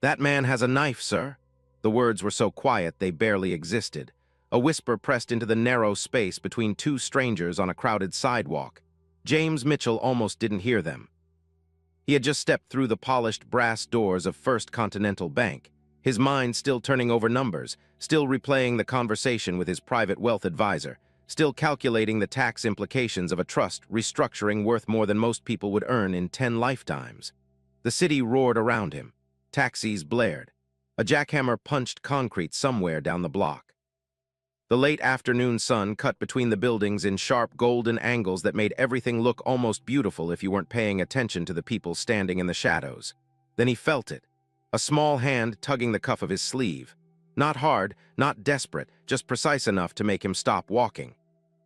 "That man has a knife, sir." The words were so quiet they barely existed. A whisper pressed into the narrow space between two strangers on a crowded sidewalk. James Mitchell almost didn't hear them. He had just stepped through the polished brass doors of First Continental Bank, his mind still turning over numbers, still replaying the conversation with his private wealth advisor, still calculating the tax implications of a trust restructuring worth more than most people would earn in 10 lifetimes. The city roared around him. Taxis blared. A jackhammer punched concrete somewhere down the block. The late afternoon sun cut between the buildings in sharp golden angles that made everything look almost beautiful if you weren't paying attention to the people standing in the shadows. Then he felt it. A small hand tugging the cuff of his sleeve. Not hard, not desperate, just precise enough to make him stop walking.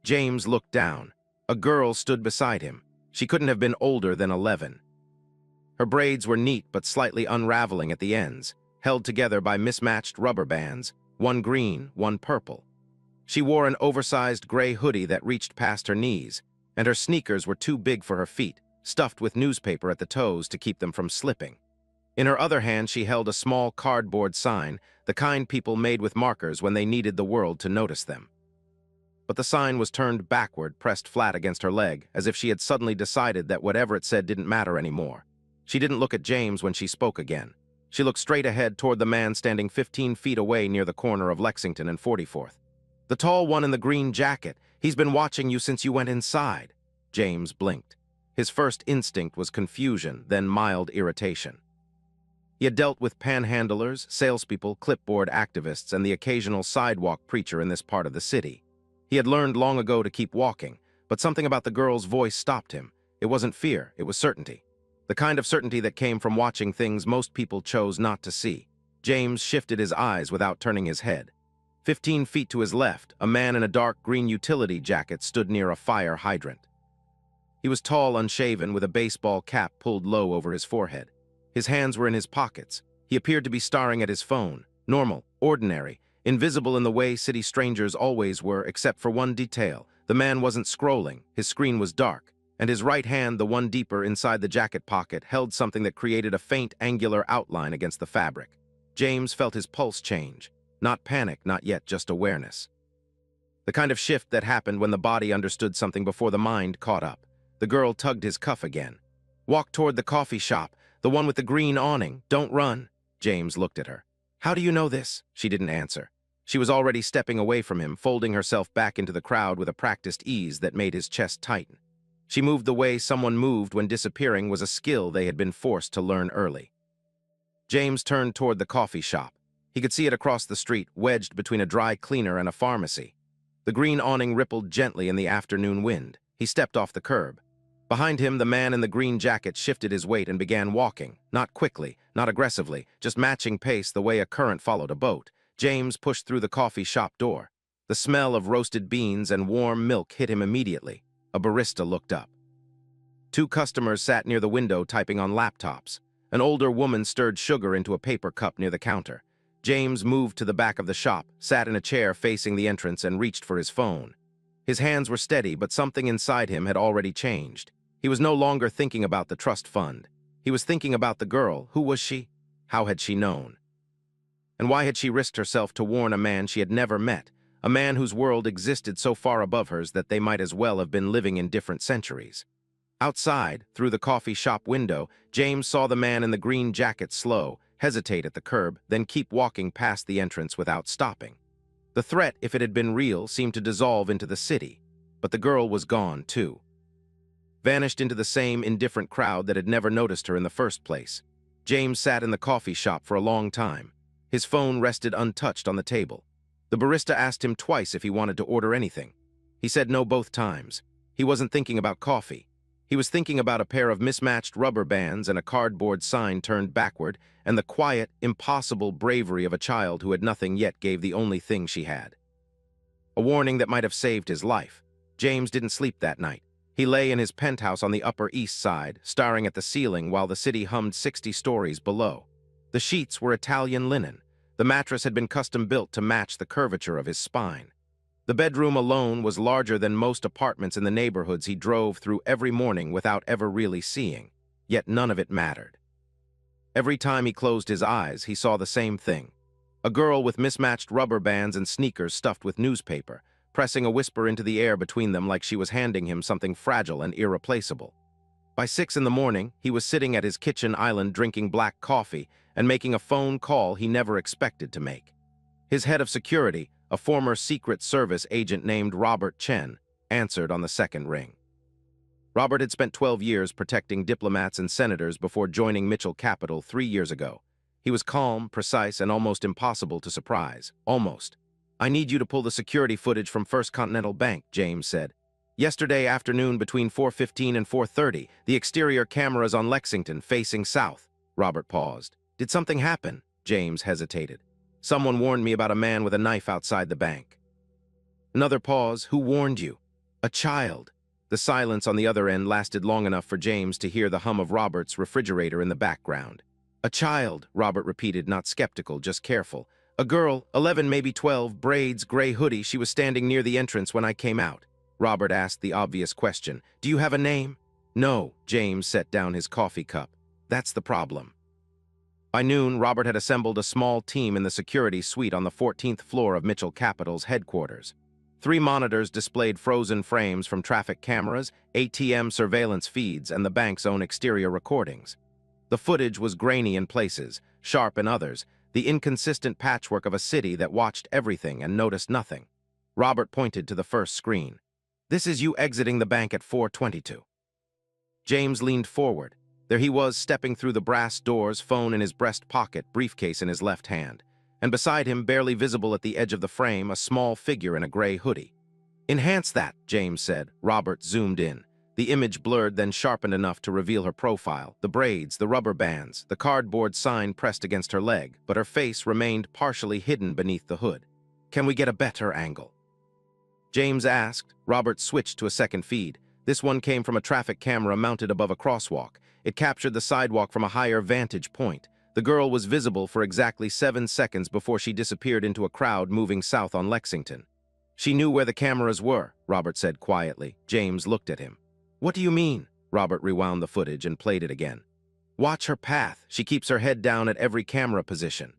James looked down. A girl stood beside him. She couldn't have been older than 11. Her braids were neat but slightly unraveling at the ends, held together by mismatched rubber bands, one green, one purple. She wore an oversized gray hoodie that reached past her knees, and her sneakers were too big for her feet, stuffed with newspaper at the toes to keep them from slipping. In her other hand she held a small cardboard sign, the kind people made with markers when they needed the world to notice them. But the sign was turned backward, pressed flat against her leg, as if she had suddenly decided that whatever it said didn't matter anymore. She didn't look at James when she spoke again. She looked straight ahead toward the man standing 15 feet away near the corner of Lexington and 44th. "The tall one in the green jacket. He's been watching you since you went inside." James blinked. His first instinct was confusion, then mild irritation. He had dealt with panhandlers, salespeople, clipboard activists, and the occasional sidewalk preacher in this part of the city. He had learned long ago to keep walking, but something about the girl's voice stopped him. It wasn't fear, it was certainty. The kind of certainty that came from watching things most people chose not to see. James shifted his eyes without turning his head. 15 feet to his left, a man in a dark green utility jacket stood near a fire hydrant. He was tall, unshaven, with a baseball cap pulled low over his forehead. His hands were in his pockets. He appeared to be staring at his phone. Normal, ordinary, invisible in the way city strangers always were, except for one detail. The man wasn't scrolling. His screen was dark, and his right hand, the one deeper inside the jacket pocket, held something that created a faint, angular outline against the fabric. James felt his pulse change. Not panic, not yet, just awareness. The kind of shift that happened when the body understood something before the mind caught up. The girl tugged his cuff again. "Walk toward the coffee shop, the one with the green awning. Don't run." James looked at her. "How do you know this?" She didn't answer. She was already stepping away from him, folding herself back into the crowd with a practiced ease that made his chest tighten. She moved the way someone moved when disappearing was a skill they had been forced to learn early. James turned toward the coffee shop. He could see it across the street, wedged between a dry cleaner and a pharmacy. The green awning rippled gently in the afternoon wind. He stepped off the curb. Behind him, the man in the green jacket shifted his weight and began walking, not quickly, not aggressively, just matching pace the way a current followed a boat. James pushed through the coffee shop door. The smell of roasted beans and warm milk hit him immediately. A barista looked up. Two customers sat near the window typing on laptops. An older woman stirred sugar into a paper cup near the counter. James moved to the back of the shop, sat in a chair facing the entrance, and reached for his phone. His hands were steady, but something inside him had already changed. He was no longer thinking about the trust fund. He was thinking about the girl. Who was she? How had she known? And why had she risked herself to warn a man she had never met, a man whose world existed so far above hers that they might as well have been living in different centuries? Outside, through the coffee shop window, James saw the man in the green jacket slow, hesitate at the curb, then keep walking past the entrance without stopping. The threat, if it had been real, seemed to dissolve into the city, but the girl was gone, too. Vanished into the same indifferent crowd that had never noticed her in the first place. James sat in the coffee shop for a long time. His phone rested untouched on the table. The barista asked him twice if he wanted to order anything. He said no both times. He wasn't thinking about coffee. He was thinking about a pair of mismatched rubber bands and a cardboard sign turned backward, and the quiet, impossible bravery of a child who had nothing yet gave the only thing she had. A warning that might have saved his life. James didn't sleep that night. He lay in his penthouse on the Upper East Side, staring at the ceiling while the city hummed 60 stories below. The sheets were Italian linen. The mattress had been custom-built to match the curvature of his spine. The bedroom alone was larger than most apartments in the neighborhoods he drove through every morning without ever really seeing, yet none of it mattered. Every time he closed his eyes, he saw the same thing. A girl with mismatched rubber bands and sneakers stuffed with newspaper, pressing a whisper into the air between them like she was handing him something fragile and irreplaceable. By 6 in the morning, he was sitting at his kitchen island drinking black coffee and making a phone call he never expected to make. His head of security, a former Secret Service agent named Robert Chen, answered on the second ring. Robert had spent 12 years protecting diplomats and senators before joining Mitchell Capital 3 years ago. He was calm, precise, and almost impossible to surprise. Almost. "I need you to pull the security footage from First Continental Bank," James said. "Yesterday afternoon between 4:15 and 4:30, the exterior cameras on Lexington facing south." Robert paused. "Did something happen?" James hesitated. "Someone warned me about a man with a knife outside the bank." Another pause. "Who warned you?" "A child." The silence on the other end lasted long enough for James to hear the hum of Robert's refrigerator in the background. "A child," Robert repeated, not skeptical, just careful. "A girl, 11, maybe 12, braids, gray hoodie. She was standing near the entrance when I came out." Robert asked the obvious question. "Do you have a name?" "No." James set down his coffee cup. "That's the problem." By noon, Robert had assembled a small team in the security suite on the 14th floor of Mitchell Capital's headquarters. 3 monitors displayed frozen frames from traffic cameras, ATM surveillance feeds, and the bank's own exterior recordings. The footage was grainy in places, sharp in others, the inconsistent patchwork of a city that watched everything and noticed nothing. Robert pointed to the first screen. "This is you exiting the bank at 4:22. James leaned forward. There he was, stepping through the brass doors, phone in his breast pocket, briefcase in his left hand. And beside him, barely visible at the edge of the frame, a small figure in a gray hoodie. "Enhance that," James said. Robert zoomed in. The image blurred, then sharpened enough to reveal her profile, the braids, the rubber bands, the cardboard sign pressed against her leg, but her face remained partially hidden beneath the hood. "Can we get a better angle?" James asked. Robert switched to a second feed. This one came from a traffic camera mounted above a crosswalk. It captured the sidewalk from a higher vantage point. The girl was visible for exactly 7 seconds before she disappeared into a crowd moving south on Lexington. "She knew where the cameras were," Robert said quietly. James looked at him. "What do you mean?" Robert rewound the footage and played it again. "Watch her path. She keeps her head down at every camera position.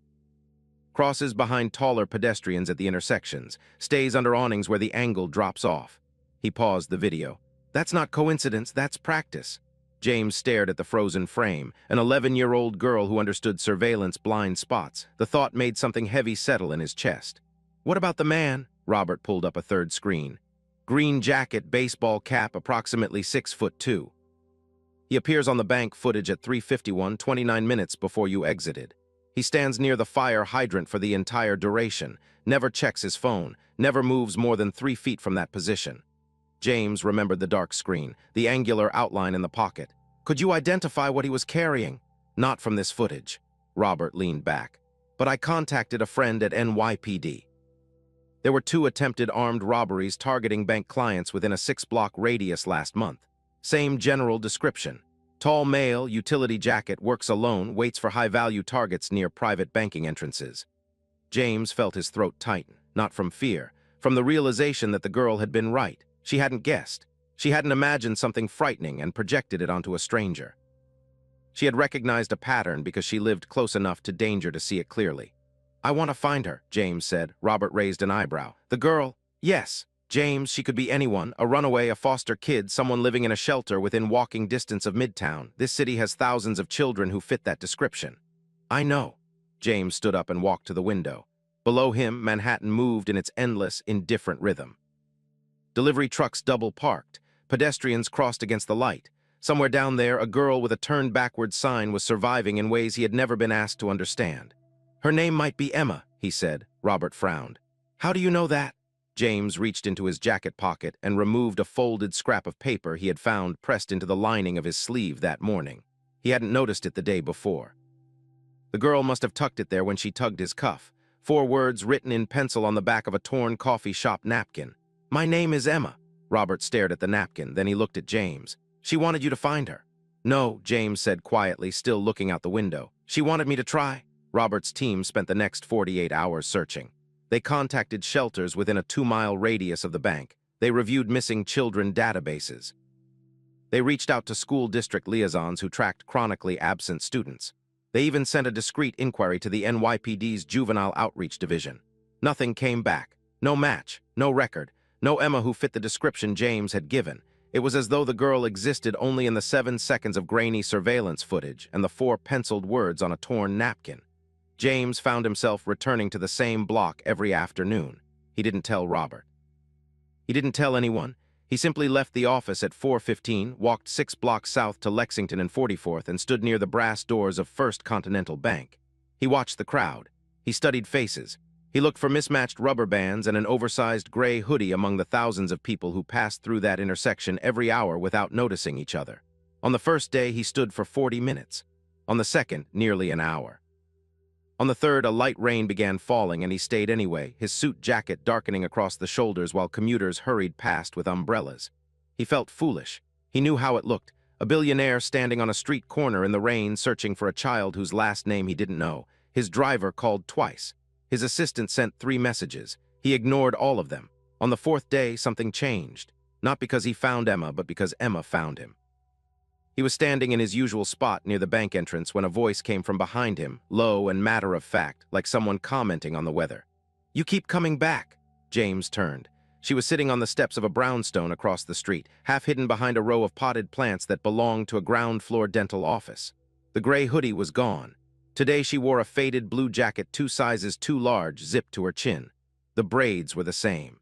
Crosses behind taller pedestrians at the intersections. Stays under awnings where the angle drops off." He paused the video. "That's not coincidence, that's practice." James stared at the frozen frame, an 11-year-old girl who understood surveillance blind spots. The thought made something heavy settle in his chest. "What about the man?" Robert pulled up a third screen. "Green jacket, baseball cap, approximately 6'2". He appears on the bank footage at 3:51, 29 minutes before you exited. He stands near the fire hydrant for the entire duration, never checks his phone, never moves more than 3 feet from that position." James remembered the dark screen, the angular outline in the pocket. "Could you identify what he was carrying?" "Not from this footage." Robert leaned back. "But I contacted a friend at NYPD. There were 2 attempted armed robberies targeting bank clients within a 6-block radius last month. Same general description. Tall male, utility jacket, works alone, waits for high-value targets near private banking entrances." James felt his throat tighten, not from fear, from the realization that the girl had been right. She hadn't guessed. She hadn't imagined something frightening and projected it onto a stranger. She had recognized a pattern because she lived close enough to danger to see it clearly. "I want to find her," James said. Robert raised an eyebrow. "The girl?" "Yes. James, she could be anyone, a runaway, a foster kid, someone living in a shelter within walking distance of Midtown. This city has thousands of children who fit that description." "I know." James stood up and walked to the window. Below him, Manhattan moved in its endless, indifferent rhythm. Delivery trucks double-parked. Pedestrians crossed against the light. Somewhere down there, a girl with a turned-backward sign was surviving in ways he had never been asked to understand. "Her name might be Emma," he said. Robert frowned. "How do you know that?" James reached into his jacket pocket and removed a folded scrap of paper he had found pressed into the lining of his sleeve that morning. He hadn't noticed it the day before. The girl must have tucked it there when she tugged his cuff. 4 words written in pencil on the back of a torn coffee shop napkin. "My name is Emma." Robert stared at the napkin, then he looked at James. "She wanted you to find her." "No," James said quietly, still looking out the window. "She wanted me to try." Robert's team spent the next 48 hours searching. They contacted shelters within a 2-mile radius of the bank. They reviewed missing children databases. They reached out to school district liaisons who tracked chronically absent students. They even sent a discreet inquiry to the NYPD's Juvenile Outreach Division. Nothing came back. No match, no record, no Emma who fit the description James had given. It was as though the girl existed only in the 7 seconds of grainy surveillance footage and the 4 penciled words on a torn napkin. James found himself returning to the same block every afternoon. He didn't tell Robert. He didn't tell anyone. He simply left the office at 4:15, walked 6 blocks south to Lexington and 44th, and stood near the brass doors of First Continental Bank. He watched the crowd. He studied faces. He looked for mismatched rubber bands and an oversized gray hoodie among the thousands of people who passed through that intersection every hour without noticing each other. On the first day, he stood for 40 minutes. On the second, nearly an hour. On the third, a light rain began falling, and he stayed anyway, his suit jacket darkening across the shoulders while commuters hurried past with umbrellas. He felt foolish. He knew how it looked, a billionaire standing on a street corner in the rain searching for a child whose last name he didn't know. His driver called twice. His assistant sent 3 messages. He ignored all of them. On the 4th day, something changed. Not because he found Emma, but because Emma found him. He was standing in his usual spot near the bank entrance when a voice came from behind him, low and matter-of-fact, like someone commenting on the weather. "You keep coming back." James turned. She was sitting on the steps of a brownstone across the street, half hidden behind a row of potted plants that belonged to a ground-floor dental office. The gray hoodie was gone. Today she wore a faded blue jacket 2 sizes too large, zipped to her chin. The braids were the same.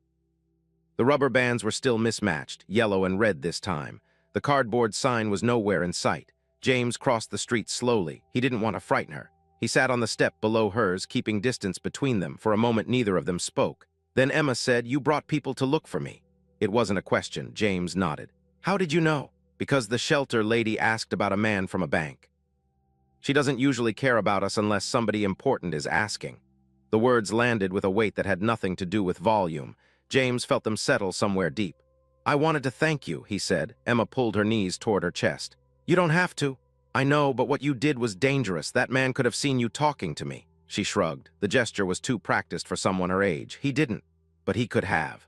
The rubber bands were still mismatched, yellow and red this time. The cardboard sign was nowhere in sight. James crossed the street slowly. He didn't want to frighten her. He sat on the step below hers, keeping distance between them. For a moment, neither of them spoke. Then Emma said, "You brought people to look for me." It wasn't a question. James nodded. "How did you know?" "Because the shelter lady asked about a man from a bank. She doesn't usually care about us unless somebody important is asking." The words landed with a weight that had nothing to do with volume. James felt them settle somewhere deep. "I wanted to thank you," he said. Emma pulled her knees toward her chest. "You don't have to." "I know, but what you did was dangerous. That man could have seen you talking to me." She shrugged. The gesture was too practiced for someone her age. "He didn't, but he could have."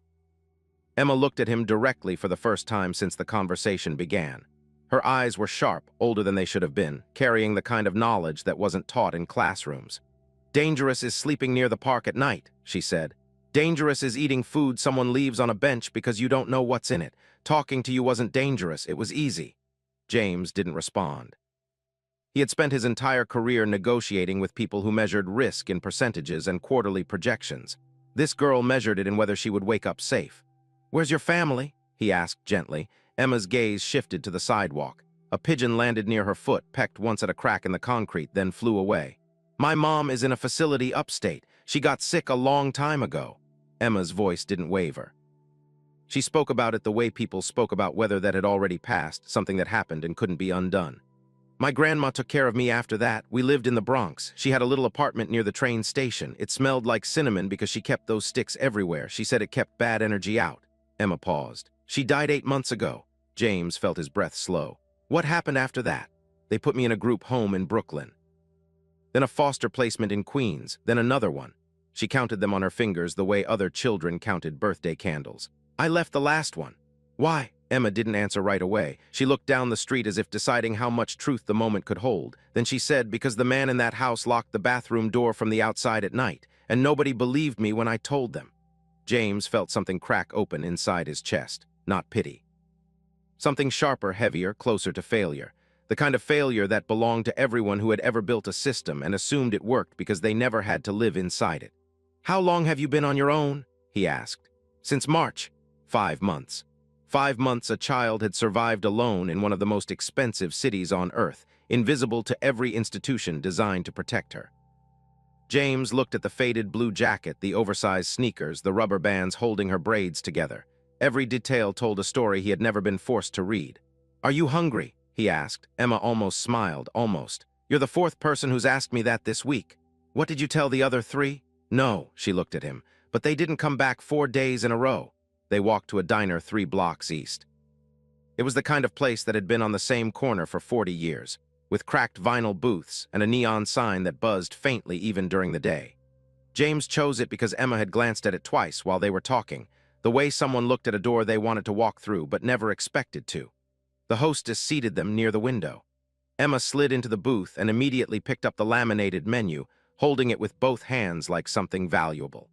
Emma looked at him directly for the first time since the conversation began. Her eyes were sharp, older than they should have been, carrying the kind of knowledge that wasn't taught in classrooms. "Dangerous is sleeping near the park at night," she said. "Dangerous is eating food someone leaves on a bench because you don't know what's in it. Talking to you wasn't dangerous, it was easy." James didn't respond. He had spent his entire career negotiating with people who measured risk in percentages and quarterly projections. This girl measured it in whether she would wake up safe. "Where's your family?" he asked gently. Emma's gaze shifted to the sidewalk. A pigeon landed near her foot, pecked once at a crack in the concrete, then flew away. "My mom is in a facility upstate. She got sick a long time ago." Emma's voice didn't waver. She spoke about it the way people spoke about weather that had already passed, something that happened and couldn't be undone. "My grandma took care of me after that. We lived in the Bronx. She had a little apartment near the train station. It smelled like cinnamon because she kept those sticks everywhere. She said it kept bad energy out." Emma paused. "She died 8 months ago." James felt his breath slow. "What happened after that?" "They put me in a group home in Brooklyn. Then a foster placement in Queens. Then another one." She counted them on her fingers the way other children counted birthday candles. "I left the last one." "Why?" Emma didn't answer right away. She looked down the street as if deciding how much truth the moment could hold. Then she said, "Because the man in that house locked the bathroom door from the outside at night, and nobody believed me when I told them." James felt something crack open inside his chest. Not pity. Something sharper, heavier, closer to failure. The kind of failure that belonged to everyone who had ever built a system and assumed it worked because they never had to live inside it. "How long have you been on your own?" he asked. "Since March." 5 months. 5 months a child had survived alone in one of the most expensive cities on Earth, invisible to every institution designed to protect her. James looked at the faded blue jacket, the oversized sneakers, the rubber bands holding her braids together. Every detail told a story he had never been forced to read. "Are you hungry?" he asked. Emma almost smiled, almost. "You're the 4th person who's asked me that this week." "What did you tell the other 3? "No," she looked at him. "But they didn't come back 4 days in a row." They walked to a diner 3 blocks east. It was the kind of place that had been on the same corner for 40 years, with cracked vinyl booths and a neon sign that buzzed faintly even during the day. James chose it because Emma had glanced at it twice while they were talking, the way someone looked at a door they wanted to walk through but never expected to. The hostess seated them near the window. Emma slid into the booth and immediately picked up the laminated menu, holding it with both hands like something valuable.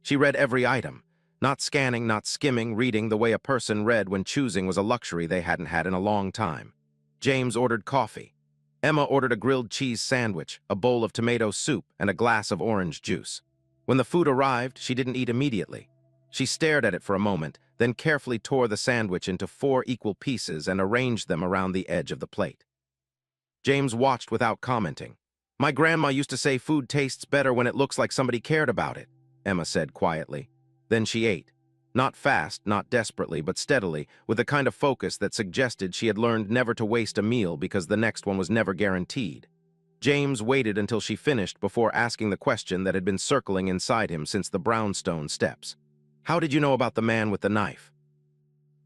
She read every item, not scanning, not skimming, reading the way a person read when choosing was a luxury they hadn't had in a long time. James ordered coffee. Emma ordered a grilled cheese sandwich, a bowl of tomato soup, and a glass of orange juice. When the food arrived, she didn't eat immediately. She stared at it for a moment, then carefully tore the sandwich into 4 equal pieces and arranged them around the edge of the plate. James watched without commenting. "My grandma used to say food tastes better when it looks like somebody cared about it," Emma said quietly. Then she ate. Not fast, not desperately, but steadily, with the kind of focus that suggested she had learned never to waste a meal because the next one was never guaranteed. James waited until she finished before asking the question that had been circling inside him since the brownstone steps. "How did you know about the man with the knife?"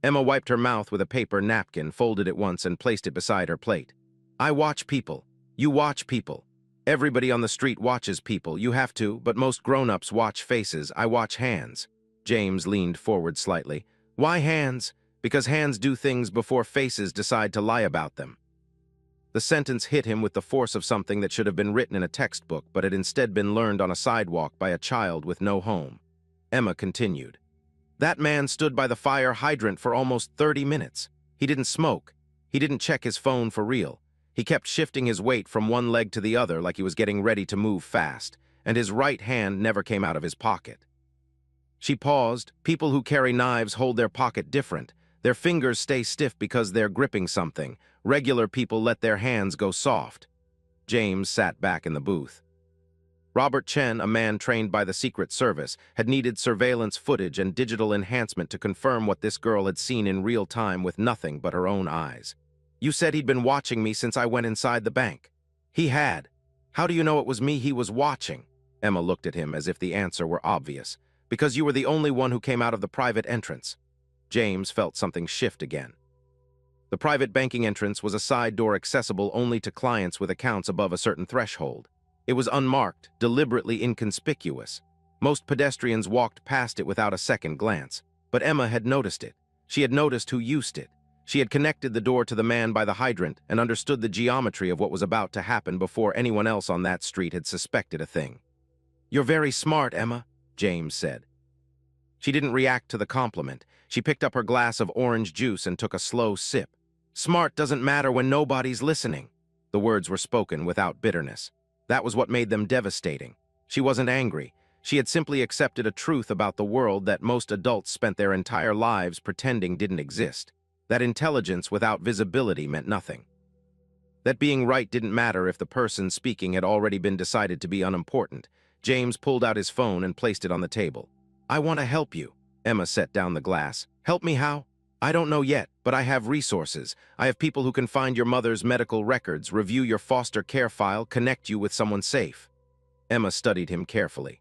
Emma wiped her mouth with a paper napkin, folded it once, and placed it beside her plate. "I watch people. You watch people. Everybody on the street watches people. You have to, but most grown-ups watch faces. I watch hands." James leaned forward slightly. "Why hands? Because hands do things before faces decide to lie about them." The sentence hit him with the force of something that should have been written in a textbook, but had instead been learned on a sidewalk by a child with no home. Emma continued. "That man stood by the fire hydrant for almost 30 minutes. He didn't smoke. He didn't check his phone for real. He kept shifting his weight from one leg to the other like he was getting ready to move fast, and his right hand never came out of his pocket." She paused. People who carry knives hold their pocket different. Their fingers stay stiff because they're gripping something. Regular people let their hands go soft. James sat back in the booth. Robert Chen, a man trained by the Secret Service, had needed surveillance footage and digital enhancement to confirm what this girl had seen in real time with nothing but her own eyes. "You said he'd been watching me since I went inside the bank." "He had. How do you know it was me he was watching?" Emma looked at him as if the answer were obvious. "Because you were the only one who came out of the private entrance." James felt something shift again. The private banking entrance was a side door accessible only to clients with accounts above a certain threshold. It was unmarked, deliberately inconspicuous. Most pedestrians walked past it without a second glance, but Emma had noticed it. She had noticed who used it. She had connected the door to the man by the hydrant and understood the geometry of what was about to happen before anyone else on that street had suspected a thing. "You're very smart, Emma," James said. She didn't react to the compliment. She picked up her glass of orange juice and took a slow sip. "Smart doesn't matter when nobody's listening." The words were spoken without bitterness. That was what made them devastating. She wasn't angry. She had simply accepted a truth about the world that most adults spent their entire lives pretending didn't exist. That intelligence without visibility meant nothing. That being right didn't matter if the person speaking had already been decided to be unimportant. James pulled out his phone and placed it on the table. "I want to help you." Emma set down the glass. "Help me how?" "I don't know yet, but I have resources. I have people who can find your mother's medical records, review your foster care file, connect you with someone safe." Emma studied him carefully.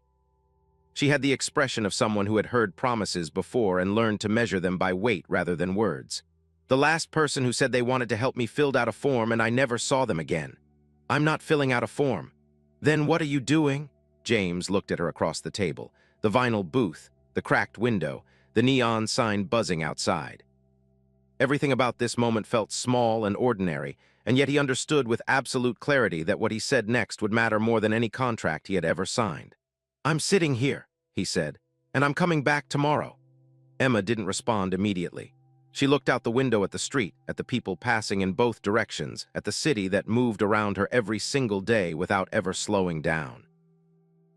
She had the expression of someone who had heard promises before and learned to measure them by weight rather than words. "The last person who said they wanted to help me filled out a form and I never saw them again." "I'm not filling out a form." "Then what are you doing?" James looked at her across the table. The vinyl booth, the cracked window, the neon sign buzzing outside. Everything about this moment felt small and ordinary, and yet he understood with absolute clarity that what he said next would matter more than any contract he had ever signed. "I'm sitting here," he said, "and I'm coming back tomorrow." Emma didn't respond immediately. She looked out the window at the street, at the people passing in both directions, at the city that moved around her every single day without ever slowing down.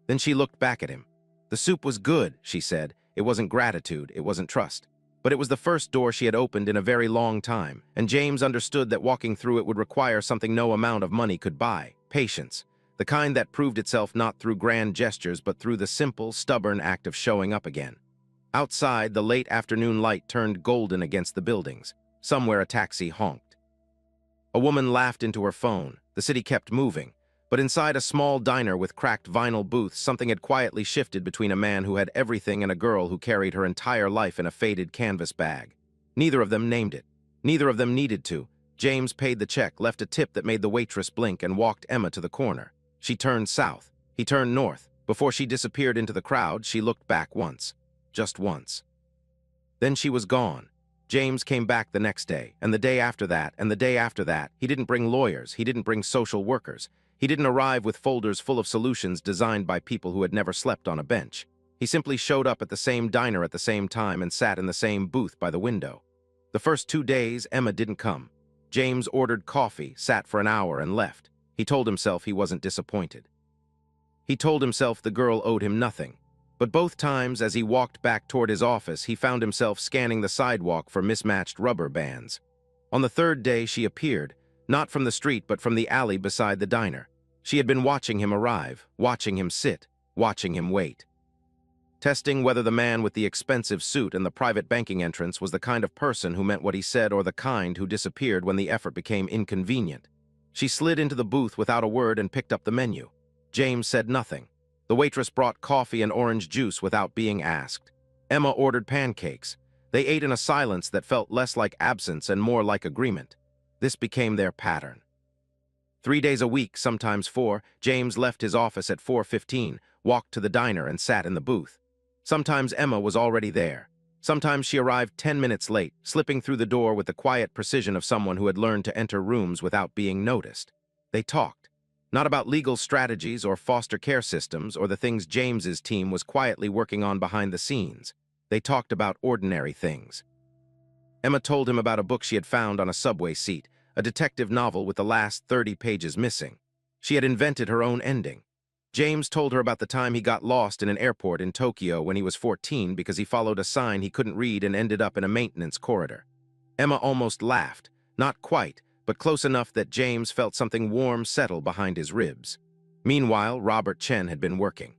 Then she looked back at him. "The soup was good," she said. It wasn't gratitude, it wasn't trust. But it was the first door she had opened in a very long time, and James understood that walking through it would require something no amount of money could buy: patience. The kind that proved itself not through grand gestures but through the simple, stubborn act of showing up again. Outside, the late afternoon light turned golden against the buildings. Somewhere a taxi honked. A woman laughed into her phone. The city kept moving. But inside a small diner with cracked vinyl booths, something had quietly shifted between a man who had everything and a girl who carried her entire life in a faded canvas bag. Neither of them named it. Neither of them needed to. James paid the check, left a tip that made the waitress blink, and walked Emma to the corner. She turned south. He turned north. Before she disappeared into the crowd, she looked back once. Just once. Then she was gone. James came back the next day, and the day after that, and the day after that. He didn't bring lawyers, he didn't bring social workers. He didn't arrive with folders full of solutions designed by people who had never slept on a bench. He simply showed up at the same diner at the same time and sat in the same booth by the window. The first 2 days, Emma didn't come. James ordered coffee, sat for an hour, and left. He told himself he wasn't disappointed. He told himself the girl owed him nothing. But both times, as he walked back toward his office, he found himself scanning the sidewalk for mismatched rubber bands. On the third day, she appeared, not from the street but from the alley beside the diner. She had been watching him arrive, watching him sit, watching him wait. Testing whether the man with the expensive suit and the private banking entrance was the kind of person who meant what he said or the kind who disappeared when the effort became inconvenient. She slid into the booth without a word and picked up the menu. James said nothing. The waitress brought coffee and orange juice without being asked. Emma ordered pancakes. They ate in a silence that felt less like absence and more like agreement. This became their pattern. 3 days a week, sometimes 4, James left his office at 4:15, walked to the diner and sat in the booth. Sometimes Emma was already there. Sometimes she arrived 10 minutes late, slipping through the door with the quiet precision of someone who had learned to enter rooms without being noticed. They talked. Not about legal strategies or foster care systems or the things James's team was quietly working on behind the scenes. They talked about ordinary things. Emma told him about a book she had found on a subway seat, a detective novel with the last 30 pages missing. She had invented her own ending. James told her about the time he got lost in an airport in Tokyo when he was 14 because he followed a sign he couldn't read and ended up in a maintenance corridor. Emma almost laughed, not quite, but close enough that James felt something warm settle behind his ribs. Meanwhile, Robert Chen had been working.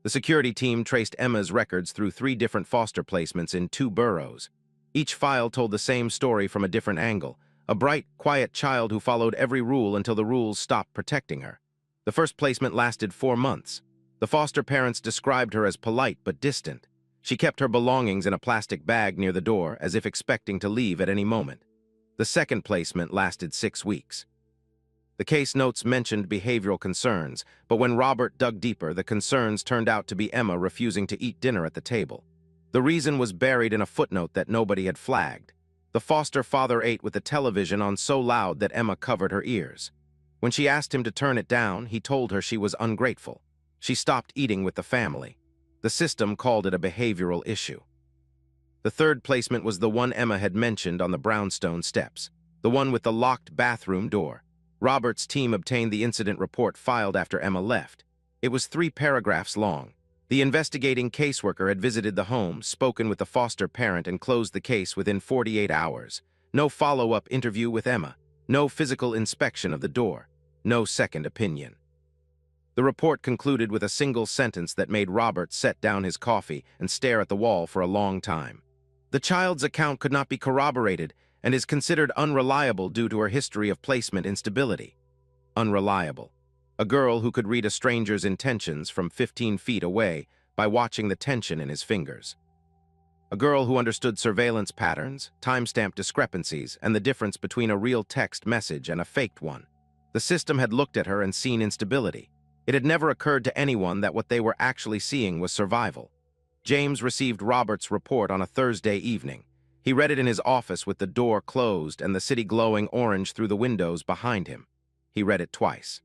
The security team traced Emma's records through 3 different foster placements in 2 boroughs. Each file told the same story from a different angle, a bright, quiet child who followed every rule until the rules stopped protecting her. The first placement lasted 4 months. The foster parents described her as polite but distant. She kept her belongings in a plastic bag near the door, as if expecting to leave at any moment. The second placement lasted 6 weeks. The case notes mentioned behavioral concerns, but when Robert dug deeper, the concerns turned out to be Emma refusing to eat dinner at the table. The reason was buried in a footnote that nobody had flagged. The foster father ate with the television on so loud that Emma covered her ears. When she asked him to turn it down, he told her she was ungrateful. She stopped eating with the family. The system called it a behavioral issue. The third placement was the one Emma had mentioned on the brownstone steps, the one with the locked bathroom door. Robert's team obtained the incident report filed after Emma left. It was 3 paragraphs long. The investigating caseworker had visited the home, spoken with the foster parent, and closed the case within 48 hours. No follow-up interview with Emma, no physical inspection of the door, no second opinion. The report concluded with a single sentence that made Robert set down his coffee and stare at the wall for a long time. The child's account could not be corroborated and is considered unreliable due to her history of placement instability. Unreliable. A girl who could read a stranger's intentions from 15 feet away by watching the tension in his fingers. A girl who understood surveillance patterns, timestamp discrepancies, and the difference between a real text message and a faked one. The system had looked at her and seen instability. It had never occurred to anyone that what they were actually seeing was survival. James received Robert's report on a Thursday evening. He read it in his office with the door closed and the city glowing orange through the windows behind him. He read it twice.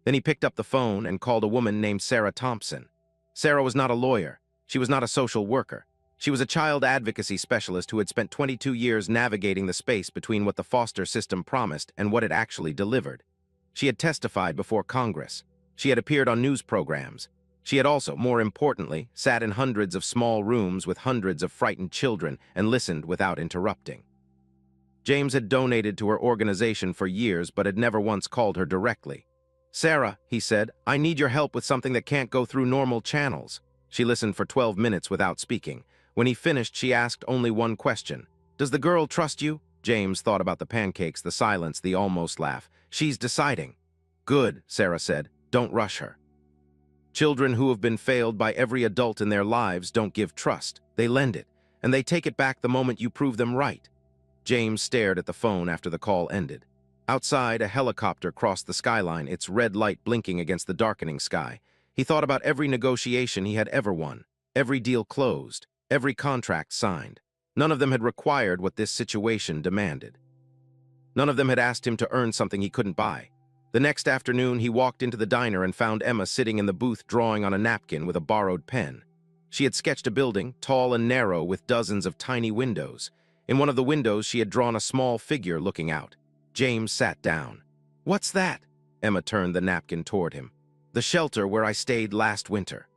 Then he picked up the phone and called a woman named Sarah Thompson. Sarah was not a lawyer. She was not a social worker. She was a child advocacy specialist who had spent 22 years navigating the space between what the foster system promised and what it actually delivered. She had testified before Congress. She had appeared on news programs. She had also, more importantly, sat in hundreds of small rooms with hundreds of frightened children and listened without interrupting. James had donated to her organization for years but had never once called her directly. "Sarah," he said, "I need your help with something that can't go through normal channels." She listened for 12 minutes without speaking. When he finished, she asked only one question. "Does the girl trust you?" James thought about the pancakes, the silence, the almost laugh. "She's deciding." "Good," Sarah said. "Don't rush her." Children who have been failed by every adult in their lives don't give trust. They lend it, and they take it back the moment you prove them right. James stared at the phone after the call ended. Outside, a helicopter crossed the skyline, its red light blinking against the darkening sky. He thought about every negotiation he had ever won, every deal closed, every contract signed. None of them had required what this situation demanded. None of them had asked him to earn something he couldn't buy. The next afternoon, he walked into the diner and found Emma sitting in the booth drawing on a napkin with a borrowed pen. She had sketched a building, tall and narrow, with dozens of tiny windows. In one of the windows, she had drawn a small figure looking out. James sat down. "What's that?" Emma turned the napkin toward him. "The shelter where I stayed last winter."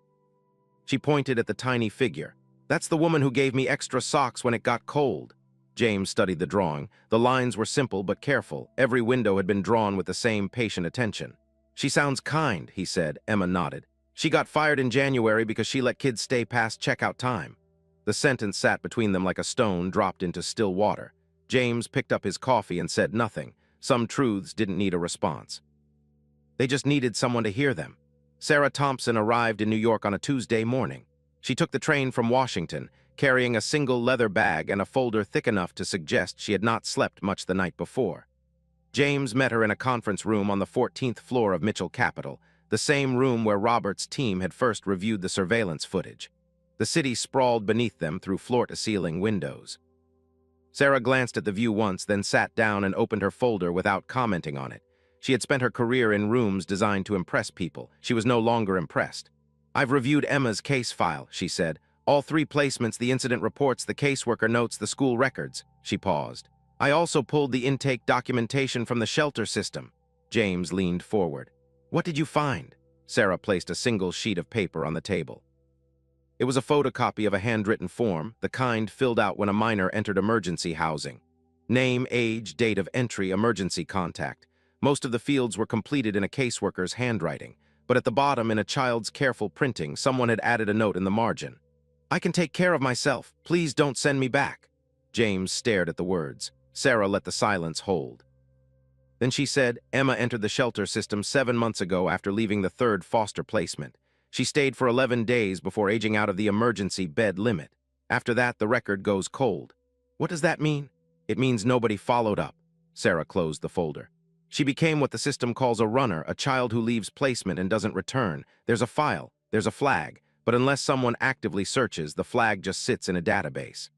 She pointed at the tiny figure. "That's the woman who gave me extra socks when it got cold." James studied the drawing. The lines were simple but careful. Every window had been drawn with the same patient attention. "She sounds kind," he said. Emma nodded. "She got fired in January because she let kids stay past checkout time." The sentence sat between them like a stone dropped into still water. James picked up his coffee and said nothing. Some truths didn't need a response. They just needed someone to hear them. Sarah Thompson arrived in New York on a Tuesday morning. She took the train from Washington, carrying a single leather bag and a folder thick enough to suggest she had not slept much the night before. James met her in a conference room on the 14th floor of Mitchell Capitol, the same room where Robert's team had first reviewed the surveillance footage. The city sprawled beneath them through floor-to-ceiling windows. Sarah glanced at the view once, then sat down and opened her folder without commenting on it. She had spent her career in rooms designed to impress people. She was no longer impressed. "I've reviewed Emma's case file," she said. "All 3 placements, the incident reports, the caseworker notes, the school records." She paused. "I also pulled the intake documentation from the shelter system." James leaned forward. "What did you find?" Sarah placed a single sheet of paper on the table. It was a photocopy of a handwritten form, the kind filled out when a minor entered emergency housing. Name, age, date of entry, emergency contact. Most of the fields were completed in a caseworker's handwriting, but at the bottom, in a child's careful printing, someone had added a note in the margin. "I can take care of myself. Please don't send me back." James stared at the words. Sarah let the silence hold. Then she said, "Emma entered the shelter system 7 months ago after leaving the 3rd foster placement. She stayed for 11 days before aging out of the emergency bed limit. After that, the record goes cold." "What does that mean?" "It means nobody followed up." Sarah closed the folder. "She became what the system calls a runner, a child who leaves placement and doesn't return. There's a file, there's a flag, but unless someone actively searches, the flag just sits in a database."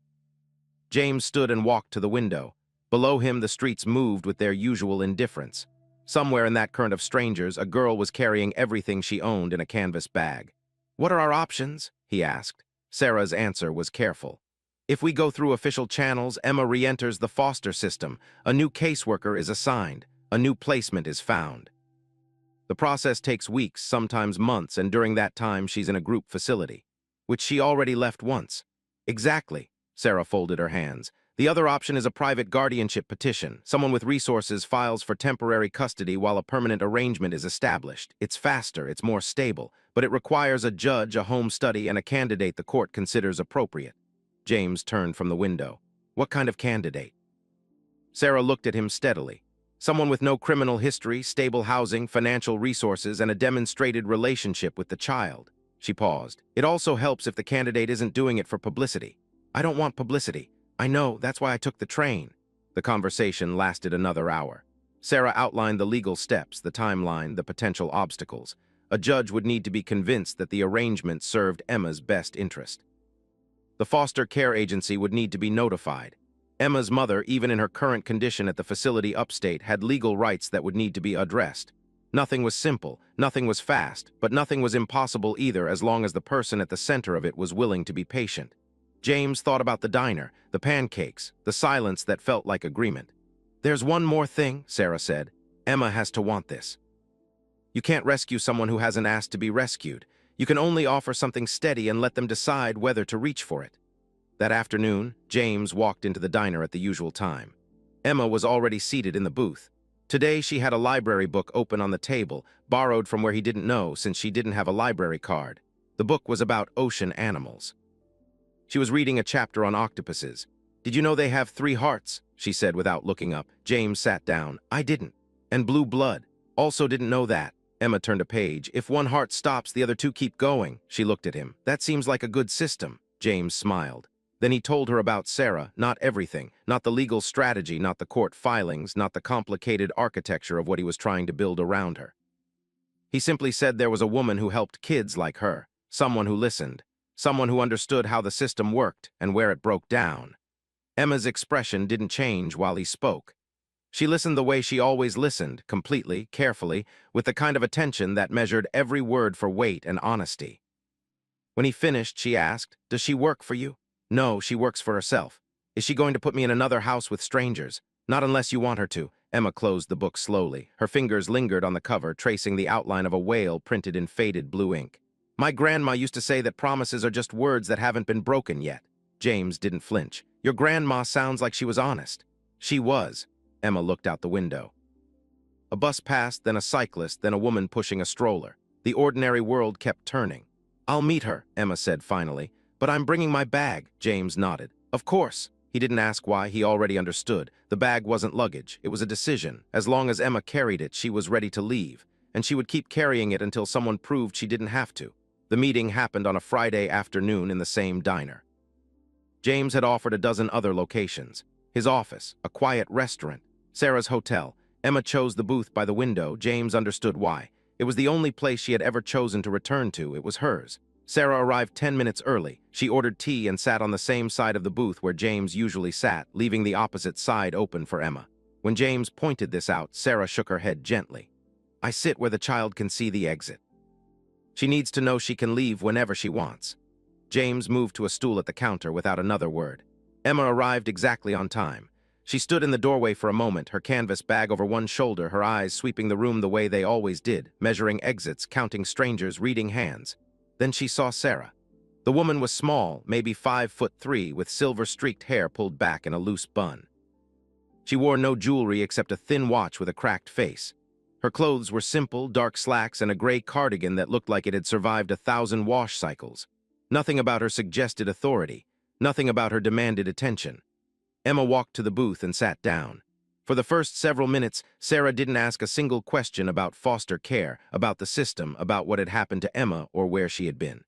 James stood and walked to the window. Below him, the streets moved with their usual indifference. Somewhere in that current of strangers, a girl was carrying everything she owned in a canvas bag. "What are our options?" he asked. Sarah's answer was careful. "If we go through official channels, Emma re-enters the foster system. A new caseworker is assigned. A new placement is found. The process takes weeks, sometimes months, and during that time she's in a group facility, which she already left once." "Exactly." Sarah folded her hands. "The other option is a private guardianship petition. Someone with resources files for temporary custody while a permanent arrangement is established. It's faster, it's more stable, but it requires a judge, a home study, and a candidate the court considers appropriate." James turned from the window. "What kind of candidate?" Sarah looked at him steadily. "Someone with no criminal history, stable housing, financial resources, and a demonstrated relationship with the child." She paused. "It also helps if the candidate isn't doing it for publicity." "I don't want publicity." "I know, that's why I took the train." The conversation lasted another hour. Sarah outlined the legal steps, the timeline, the potential obstacles. A judge would need to be convinced that the arrangement served Emma's best interest. The foster care agency would need to be notified. Emma's mother, even in her current condition at the facility upstate, had legal rights that would need to be addressed. Nothing was simple, nothing was fast, but nothing was impossible either as long as the person at the center of it was willing to be patient. James thought about the diner, the pancakes, the silence that felt like agreement. "There's one more thing," Sarah said. "Emma has to want this. You can't rescue someone who hasn't asked to be rescued. You can only offer something steady and let them decide whether to reach for it." That afternoon, James walked into the diner at the usual time. Emma was already seated in the booth. Today, she had a library book open on the table, borrowed from where he didn't know since she didn't have a library card. The book was about ocean animals. She was reading a chapter on octopuses. "Did you know they have 3 hearts?" she said without looking up. James sat down. "I didn't. And blue blood. Also didn't know that." Emma turned a page. "If one heart stops, the other 2 keep going." She looked at him. "That seems like a good system." James smiled. Then he told her about Sarah, not everything, not the legal strategy, not the court filings, not the complicated architecture of what he was trying to build around her. He simply said there was a woman who helped kids like her, someone who listened, someone who understood how the system worked and where it broke down. Emma's expression didn't change while he spoke. She listened the way she always listened, completely, carefully, with the kind of attention that measured every word for weight and honesty. When he finished, she asked, "Does she work for you?" "No, she works for herself." "Is she going to put me in another house with strangers?" "Not unless you want her to." Emma closed the book slowly. Her fingers lingered on the cover, tracing the outline of a whale printed in faded blue ink. "My grandma used to say that promises are just words that haven't been broken yet." James didn't flinch. "Your grandma sounds like she was honest." "She was." Emma looked out the window. A bus passed, then a cyclist, then a woman pushing a stroller. The ordinary world kept turning. "I'll meet her," Emma said finally. "But I'm bringing my bag." James nodded. "Of course." He didn't ask why, he already understood. The bag wasn't luggage, it was a decision. As long as Emma carried it, she was ready to leave. And she would keep carrying it until someone proved she didn't have to. The meeting happened on a Friday afternoon in the same diner. James had offered a dozen other locations. His office, a quiet restaurant, Sarah's hotel. Emma chose the booth by the window. James understood why. It was the only place she had ever chosen to return to. It was hers. Sarah arrived 10 minutes early. She ordered tea and sat on the same side of the booth where James usually sat, leaving the opposite side open for Emma. When James pointed this out, Sarah shook her head gently. "I sit where the child can see the exit. She needs to know she can leave whenever she wants." James moved to a stool at the counter without another word. Emma arrived exactly on time. She stood in the doorway for a moment, her canvas bag over one shoulder, her eyes sweeping the room the way they always did, measuring exits, counting strangers, reading hands. Then she saw Sarah. The woman was small, maybe 5'3", with silver-streaked hair pulled back in a loose bun. She wore no jewelry except a thin watch with a cracked face. Her clothes were simple, dark slacks and a gray cardigan that looked like it had survived 1,000 wash cycles. Nothing about her suggested authority. Nothing about her demanded attention. Emma walked to the booth and sat down. For the first several minutes, Sarah didn't ask a single question about foster care, about the system, about what had happened to Emma or where she had been.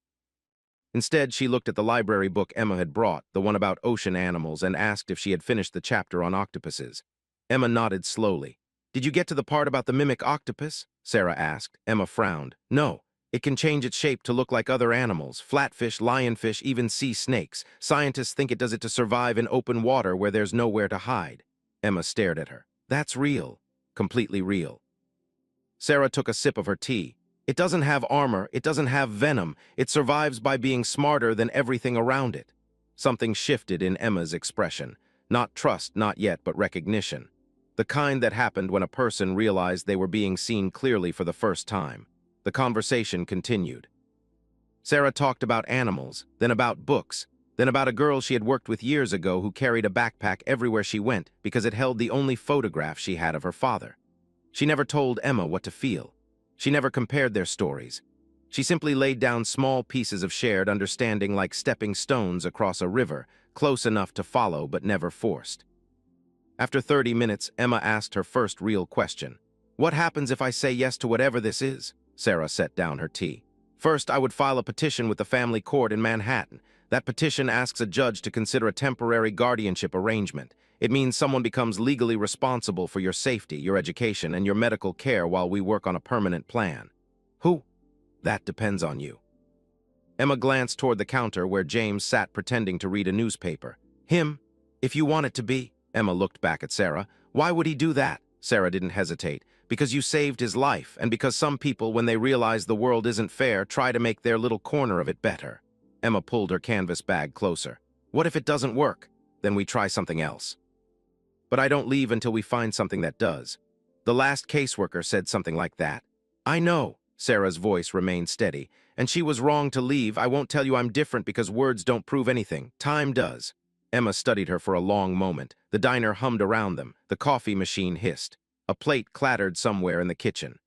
Instead, she looked at the library book Emma had brought, the one about ocean animals, and asked if she had finished the chapter on octopuses. Emma nodded slowly. "Did you get to the part about the mimic octopus?" Sarah asked. Emma frowned. "No. It can change its shape to look like other animals, flatfish, lionfish, even sea snakes. Scientists think it does it to survive in open water where there's nowhere to hide." Emma stared at her. "That's real. Completely real." Sarah took a sip of her tea. "It doesn't have armor, it doesn't have venom. It survives by being smarter than everything around it." Something shifted in Emma's expression. Not trust, not yet, but recognition. The kind that happened when a person realized they were being seen clearly for the first time. The conversation continued. Sarah talked about animals, then about books, then about a girl she had worked with years ago who carried a backpack everywhere she went because it held the only photograph she had of her father. She never told Emma what to feel. She never compared their stories. She simply laid down small pieces of shared understanding like stepping stones across a river, close enough to follow but never forced. After 30 minutes, Emma asked her first real question. "What happens if I say yes to whatever this is?" Sarah set down her tea. "First, I would file a petition with the family court in Manhattan. That petition asks a judge to consider a temporary guardianship arrangement. It means someone becomes legally responsible for your safety, your education, and your medical care while we work on a permanent plan." "Who?" "That depends on you." Emma glanced toward the counter where James sat pretending to read a newspaper. "Him? If you want it to be." Emma looked back at Sarah. "Why would he do that?" Sarah didn't hesitate. "Because you saved his life, and because some people, when they realize the world isn't fair, try to make their little corner of it better." Emma pulled her canvas bag closer. "What if it doesn't work? Then we try something else." "But I don't leave until we find something that does." The last caseworker said something like that. "I know." Sarah's voice remained steady. "And she was wrong to leave. I won't tell you I'm different because words don't prove anything. Time does." Emma studied her for a long moment. The diner hummed around them. The coffee machine hissed. A plate clattered somewhere in the kitchen.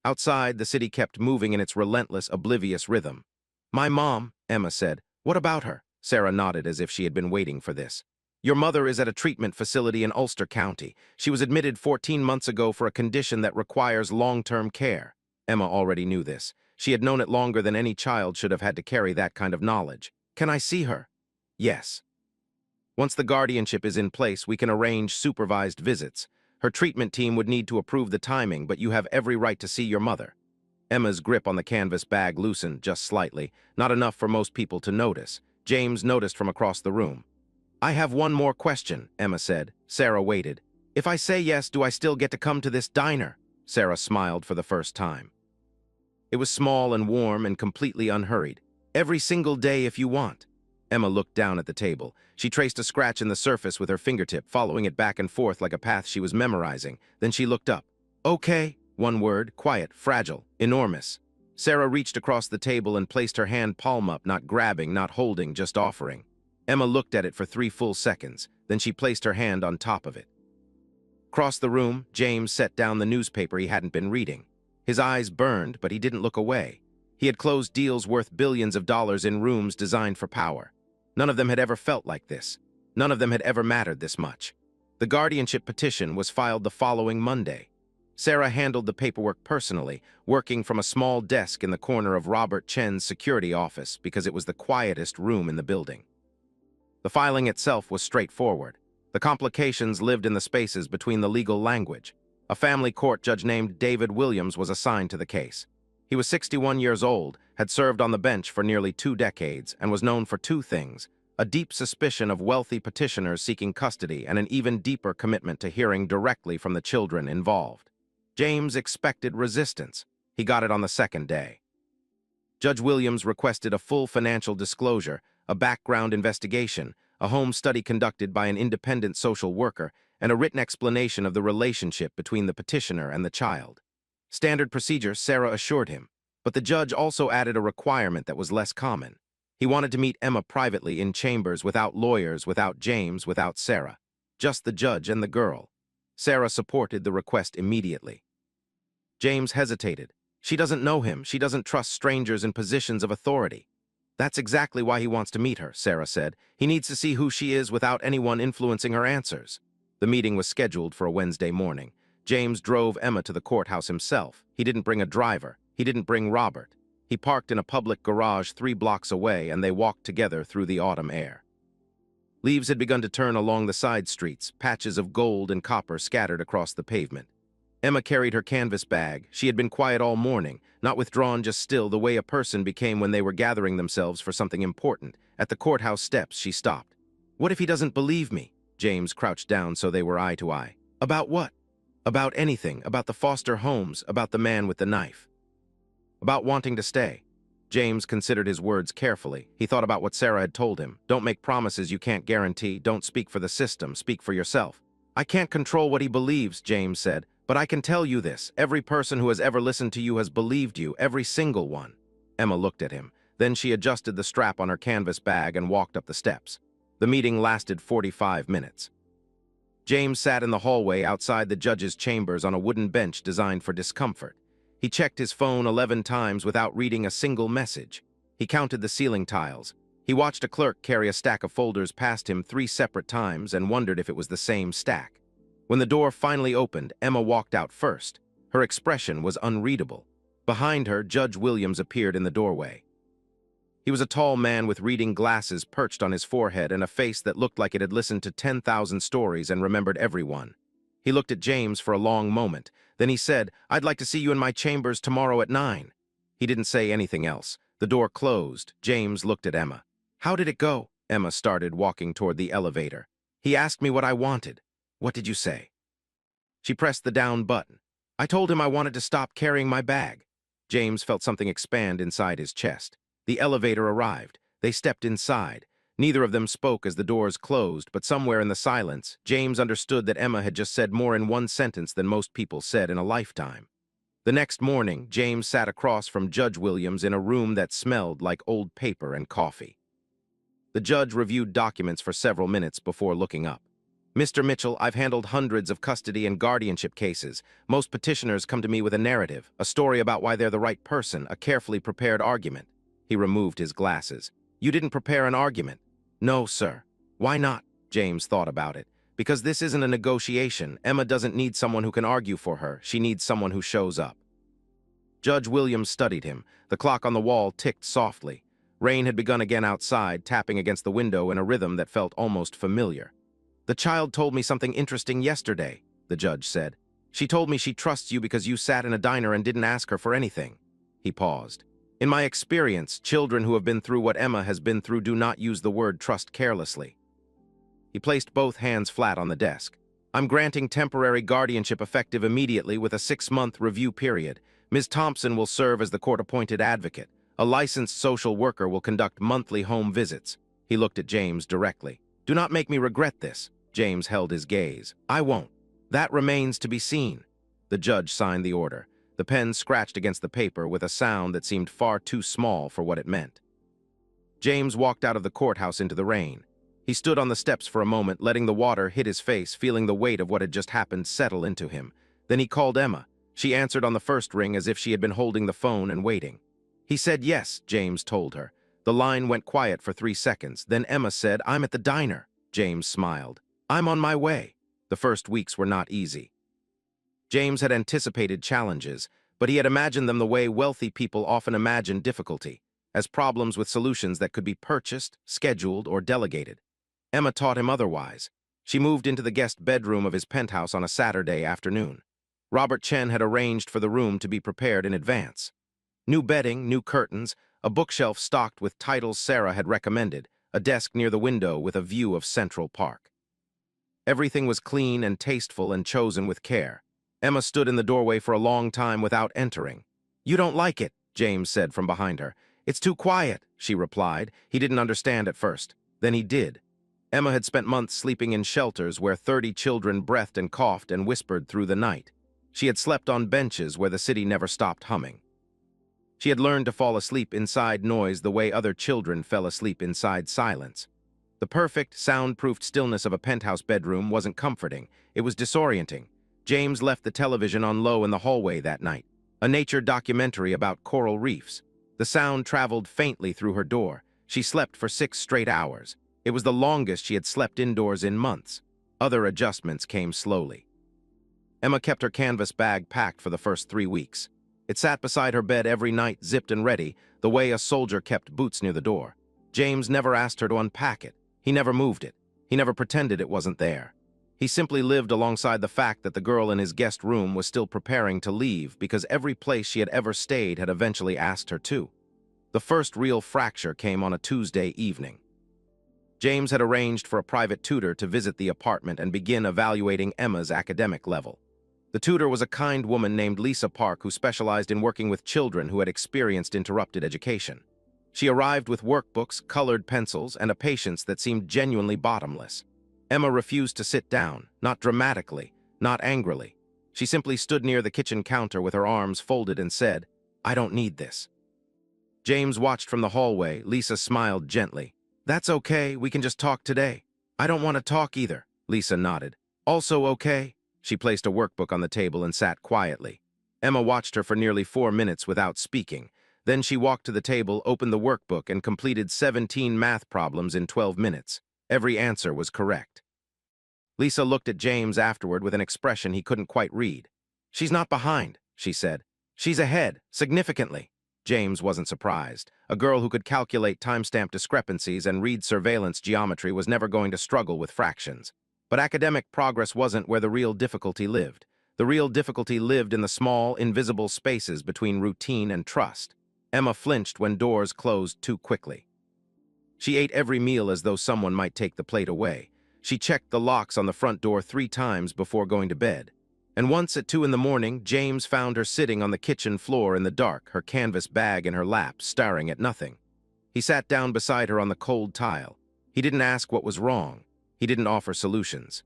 Outside, the city kept moving in its relentless, oblivious rhythm. "My mom," Emma said. "What about her?" Sarah nodded as if she had been waiting for this. "Your mother is at a treatment facility in Ulster County. She was admitted 14 months ago for a condition that requires long-term care." Emma already knew this. She had known it longer than any child should have had to carry that kind of knowledge. "Can I see her?" "Yes. Once the guardianship is in place, we can arrange supervised visits. Her treatment team would need to approve the timing, but you have every right to see your mother." Emma's grip on the canvas bag loosened just slightly, not enough for most people to notice. James noticed from across the room. I have one more question, Emma said. Sarah waited. If I say yes, do I still get to come to this diner? Sarah smiled for the first time. It was small and warm and completely unhurried. Every single day if you want. Emma looked down at the table. She traced a scratch in the surface with her fingertip, following it back and forth like a path she was memorizing. Then she looked up. Okay, one word, quiet, fragile, enormous. Sarah reached across the table and placed her hand palm up, not grabbing, not holding, just offering. Emma looked at it for 3 full seconds. Then she placed her hand on top of it. Across the room, James set down the newspaper he hadn't been reading. His eyes burned, but he didn't look away. He had closed deals worth billions of dollars in rooms designed for power. None of them had ever felt like this. None of them had ever mattered this much. The guardianship petition was filed the following Monday. Sarah handled the paperwork personally, working from a small desk in the corner of Robert Chen's security office because it was the quietest room in the building. The filing itself was straightforward. The complications lived in the spaces between the legal language. A family court judge named David Williams was assigned to the case. He was 61 years old, had served on the bench for nearly 2 decades, and was known for 2 things: a deep suspicion of wealthy petitioners seeking custody and an even deeper commitment to hearing directly from the children involved. James expected resistance. He got it on the second day. Judge Williams requested a full financial disclosure, a background investigation, a home study conducted by an independent social worker, and a written explanation of the relationship between the petitioner and the child. Standard procedure, Sarah assured him, but the judge also added a requirement that was less common. He wanted to meet Emma privately in chambers without lawyers, without James, without Sarah. Just the judge and the girl. Sarah supported the request immediately. James hesitated. She doesn't know him. She doesn't trust strangers in positions of authority. That's exactly why he wants to meet her, Sarah said. He needs to see who she is without anyone influencing her answers. The meeting was scheduled for a Wednesday morning. James drove Emma to the courthouse himself. He didn't bring a driver. He didn't bring Robert. He parked in a public garage 3 blocks away, and they walked together through the autumn air. Leaves had begun to turn along the side streets, patches of gold and copper scattered across the pavement. Emma carried her canvas bag. She had been quiet all morning, not withdrawn, just still, the way a person became when they were gathering themselves for something important. At the courthouse steps, she stopped. What if he doesn't believe me? James crouched down so they were eye to eye. About what? About anything, about the Foster homes, about the man with the knife. About wanting to stay. James considered his words carefully. He thought about what Sarah had told him. Don't make promises you can't guarantee. Don't speak for the system. Speak for yourself. I can't control what he believes, James said, but I can tell you this. Every person who has ever listened to you has believed you, every single one. Emma looked at him. Then she adjusted the strap on her canvas bag and walked up the steps. The meeting lasted 45 minutes. James sat in the hallway outside the judge's chambers on a wooden bench designed for discomfort. He checked his phone 11 times without reading a single message. He counted the ceiling tiles. He watched a clerk carry a stack of folders past him 3 separate times and wondered if it was the same stack. When the door finally opened, Emma walked out first. Her expression was unreadable. Behind her, Judge Williams appeared in the doorway. He was a tall man with reading glasses perched on his forehead and a face that looked like it had listened to 10,000 stories and remembered every one. He looked at James for a long moment. Then he said, I'd like to see you in my chambers tomorrow at 9. He didn't say anything else. The door closed. James looked at Emma. How did it go? Emma started, walking toward the elevator. He asked me what I wanted. What did you say? She pressed the down button. I told him I wanted to stop carrying my bag. James felt something expand inside his chest. The elevator arrived. They stepped inside. Neither of them spoke as the doors closed, but somewhere in the silence, James understood that Emma had just said more in one sentence than most people said in a lifetime. The next morning, James sat across from Judge Williams in a room that smelled like old paper and coffee. The judge reviewed documents for several minutes before looking up. Mr. Mitchell, I've handled hundreds of custody and guardianship cases. Most petitioners come to me with a narrative, a story about why they're the right person, a carefully prepared argument. He removed his glasses. You didn't prepare an argument. No, sir. Why not? James thought about it. Because this isn't a negotiation. Emma doesn't need someone who can argue for her. She needs someone who shows up. Judge Williams studied him. The clock on the wall ticked softly. Rain had begun again outside, tapping against the window in a rhythm that felt almost familiar. The child told me something interesting yesterday, the judge said. She told me she trusts you because you sat in a diner and didn't ask her for anything. He paused. In my experience, children who have been through what Emma has been through do not use the word trust carelessly. He placed both hands flat on the desk. I'm granting temporary guardianship effective immediately with a 6-month review period. Ms. Thompson will serve as the court-appointed advocate. A licensed social worker will conduct monthly home visits. He looked at James directly. Do not make me regret this. James held his gaze. I won't. That remains to be seen. The judge signed the order. The pen scratched against the paper with a sound that seemed far too small for what it meant. James walked out of the courthouse into the rain. He stood on the steps for a moment, letting the water hit his face, feeling the weight of what had just happened settle into him. Then he called Emma. She answered on the first ring as if she had been holding the phone and waiting. He said yes, James told her. The line went quiet for 3 seconds. Then Emma said, I'm at the diner. James smiled. I'm on my way. The first weeks were not easy. James had anticipated challenges, but he had imagined them the way wealthy people often imagine difficulty, as problems with solutions that could be purchased, scheduled, or delegated. Emma taught him otherwise. She moved into the guest bedroom of his penthouse on a Saturday afternoon. Robert Chen had arranged for the room to be prepared in advance. New bedding, new curtains, a bookshelf stocked with titles Sarah had recommended, a desk near the window with a view of Central Park. Everything was clean and tasteful and chosen with care. Emma stood in the doorway for a long time without entering. You don't like it, James said from behind her. It's too quiet, she replied. He didn't understand at first. Then he did. Emma had spent months sleeping in shelters where 30 children breathed and coughed and whispered through the night. She had slept on benches where the city never stopped humming. She had learned to fall asleep inside noise the way other children fell asleep inside silence. The perfect, soundproofed stillness of a penthouse bedroom wasn't comforting. It was disorienting. James left the television on low in the hallway that night. A nature documentary about coral reefs. The sound traveled faintly through her door. She slept for 6 straight hours. It was the longest she had slept indoors in months. Other adjustments came slowly. Emma kept her canvas bag packed for the first 3 weeks. It sat beside her bed every night, zipped and ready, the way a soldier kept boots near the door. James never asked her to unpack it. He never moved it. He never pretended it wasn't there. He simply lived alongside the fact that the girl in his guest room was still preparing to leave because every place she had ever stayed had eventually asked her to. The first real fracture came on a Tuesday evening. James had arranged for a private tutor to visit the apartment and begin evaluating Emma's academic level. The tutor was a kind woman named Lisa Park who specialized in working with children who had experienced interrupted education. She arrived with workbooks, colored pencils, and a patience that seemed genuinely bottomless. Emma refused to sit down, not dramatically, not angrily. She simply stood near the kitchen counter with her arms folded and said, I don't need this. James watched from the hallway. Lisa smiled gently. That's okay, we can just talk today. I don't want to talk either, Lisa nodded. Also okay? She placed a workbook on the table and sat quietly. Emma watched her for nearly 4 minutes without speaking. Then she walked to the table, opened the workbook, and completed 17 math problems in 12 minutes. Every answer was correct. Lisa looked at James afterward with an expression he couldn't quite read. She's not behind, she said. She's ahead, significantly. James wasn't surprised. A girl who could calculate timestamp discrepancies and read surveillance geometry was never going to struggle with fractions. But academic progress wasn't where the real difficulty lived. The real difficulty lived in the small, invisible spaces between routine and trust. Emma flinched when doors closed too quickly. She ate every meal as though someone might take the plate away. She checked the locks on the front door 3 times before going to bed. And once at 2 in the morning, James found her sitting on the kitchen floor in the dark, her canvas bag in her lap, staring at nothing. He sat down beside her on the cold tile. He didn't ask what was wrong. He didn't offer solutions.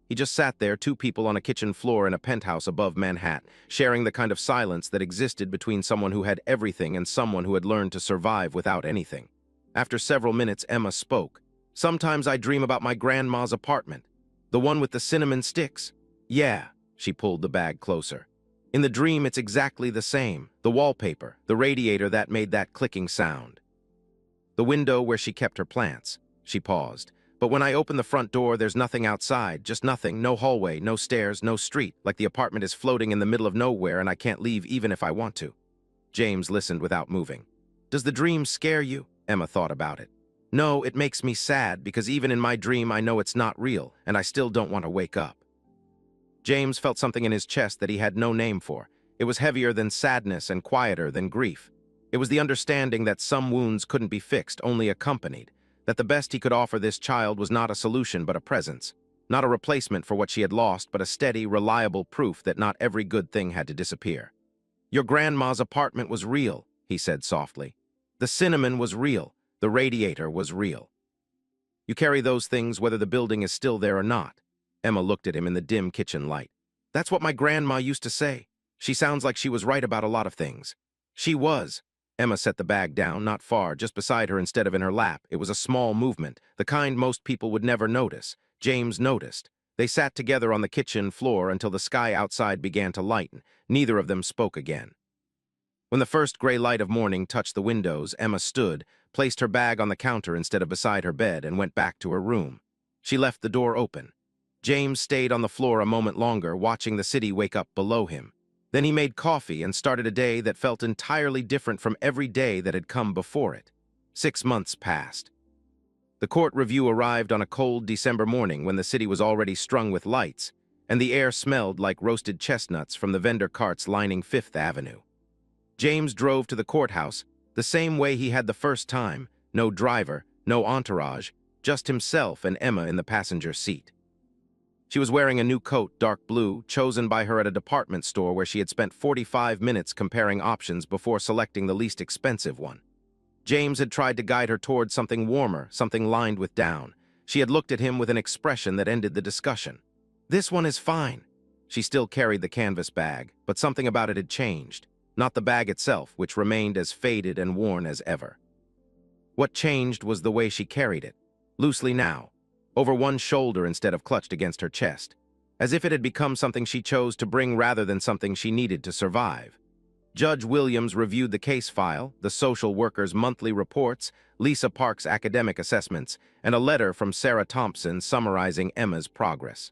He just sat there, 2 people on a kitchen floor in a penthouse above Manhattan, sharing the kind of silence that existed between someone who had everything and someone who had learned to survive without anything. After several minutes, Emma spoke. Sometimes I dream about my grandma's apartment. The one with the cinnamon sticks. Yeah, she pulled the bag closer. In the dream, it's exactly the same. The wallpaper, the radiator that made that clicking sound. The window where she kept her plants. She paused. But when I open the front door, there's nothing outside, just nothing, no hallway, no stairs, no street, like the apartment is floating in the middle of nowhere and I can't leave even if I want to. James listened without moving. Does the dream scare you? Emma thought about it. No, it makes me sad because even in my dream I know it's not real and I still don't want to wake up. James felt something in his chest that he had no name for. It was heavier than sadness and quieter than grief. It was the understanding that some wounds couldn't be fixed, only accompanied. that the best he could offer this child was not a solution but a presence, not a replacement for what she had lost, but a steady, reliable proof that not every good thing had to disappear. "Your grandma's apartment was real," he said softly. "The cinnamon was real. The radiator was real. You carry those things whether the building is still there or not." Emma looked at him in the dim kitchen light. "That's what my grandma used to say. She sounds like she was right about a lot of things." "She was." Emma set the bag down, not far, just beside her instead of in her lap. It was a small movement, the kind most people would never notice. James noticed. They sat together on the kitchen floor until the sky outside began to lighten. Neither of them spoke again. When the first gray light of morning touched the windows, Emma stood, placed her bag on the counter instead of beside her bed, and went back to her room. She left the door open. James stayed on the floor a moment longer, watching the city wake up below him. Then he made coffee and started a day that felt entirely different from every day that had come before it. 6 months passed. The court review arrived on a cold December morning when the city was already strung with lights, and the air smelled like roasted chestnuts from the vendor carts lining Fifth Avenue. James drove to the courthouse the same way he had the first time, no driver, no entourage, just himself and Emma in the passenger seat. She was wearing a new coat, dark blue, chosen by her at a department store where she had spent 45 minutes comparing options before selecting the least expensive one. James had tried to guide her towards something warmer, something lined with down. She had looked at him with an expression that ended the discussion. "This one is fine." She still carried the canvas bag, but something about it had changed. Not the bag itself, which remained as faded and worn as ever. What changed was the way she carried it, loosely now, over one shoulder instead of clutched against her chest, as if it had become something she chose to bring rather than something she needed to survive. Judge Williams reviewed the case file, the social worker's monthly reports, Lisa Park's academic assessments, and a letter from Sarah Thompson summarizing Emma's progress.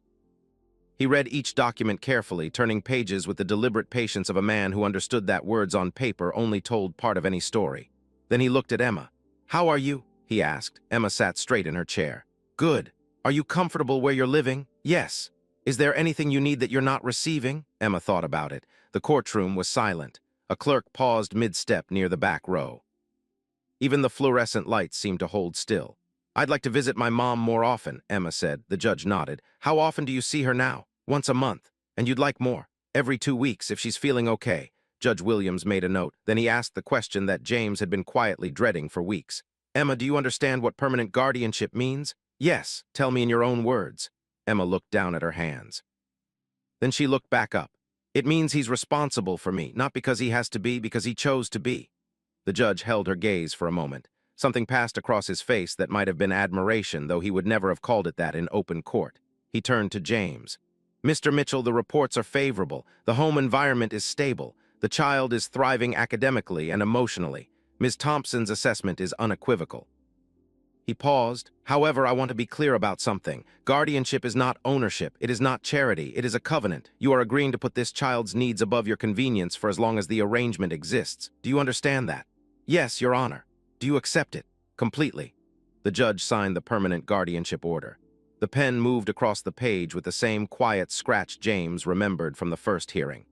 He read each document carefully, turning pages with the deliberate patience of a man who understood that words on paper only told part of any story. Then he looked at Emma. "How are you?" he asked. Emma sat straight in her chair. "Good. Are you comfortable where you're living?" "Yes." "Is there anything you need that you're not receiving?" Emma thought about it. The courtroom was silent. A clerk paused mid-step near the back row. Even the fluorescent lights seemed to hold still. "I'd like to visit my mom more often," Emma said. The judge nodded. "How often do you see her now?" "Once a month. And you'd like more?" "Every 2 weeks, if she's feeling okay." Judge Williams made a note. Then he asked the question that James had been quietly dreading for weeks. "Emma, do you understand what permanent guardianship means?" "Yes. Tell me in your own words." Emma looked down at her hands. Then she looked back up. "It means he's responsible for me, not because he has to be, because he chose to be." The judge held her gaze for a moment. Something passed across his face that might have been admiration, though he would never have called it that in open court. He turned to James. "Mr. Mitchell, the reports are favorable. The home environment is stable. The child is thriving academically and emotionally. Ms. Thompson's assessment is unequivocal." He paused. "However, I want to be clear about something. Guardianship is not ownership. It is not charity. It is a covenant. You are agreeing to put this child's needs above your convenience for as long as the arrangement exists. Do you understand that?" "Yes, Your Honor." "Do you accept it?" "Completely." The judge signed the permanent guardianship order. The pen moved across the page with the same quiet scratch James remembered from the first hearing.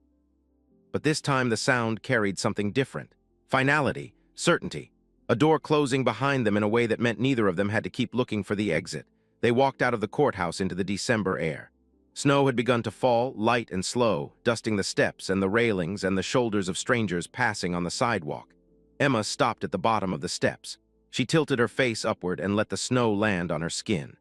But this time the sound carried something different. Finality, certainty. A door closing behind them in a way that meant neither of them had to keep looking for the exit. They walked out of the courthouse into the December air. Snow had begun to fall, light and slow, dusting the steps and the railings and the shoulders of strangers passing on the sidewalk. Emma stopped at the bottom of the steps. She tilted her face upward and let the snow land on her skin.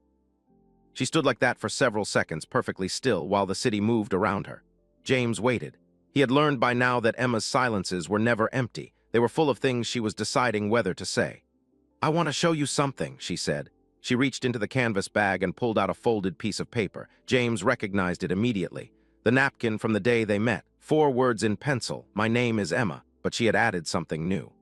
She stood like that for several seconds, perfectly still, while the city moved around her. James waited. He had learned by now that Emma's silences were never empty. They were full of things she was deciding whether to say. "I want to show you something," she said. She reached into the canvas bag and pulled out a folded piece of paper. James recognized it immediately. The napkin from the day they met. 4 words in pencil. "My name is Emma," but she had added something new.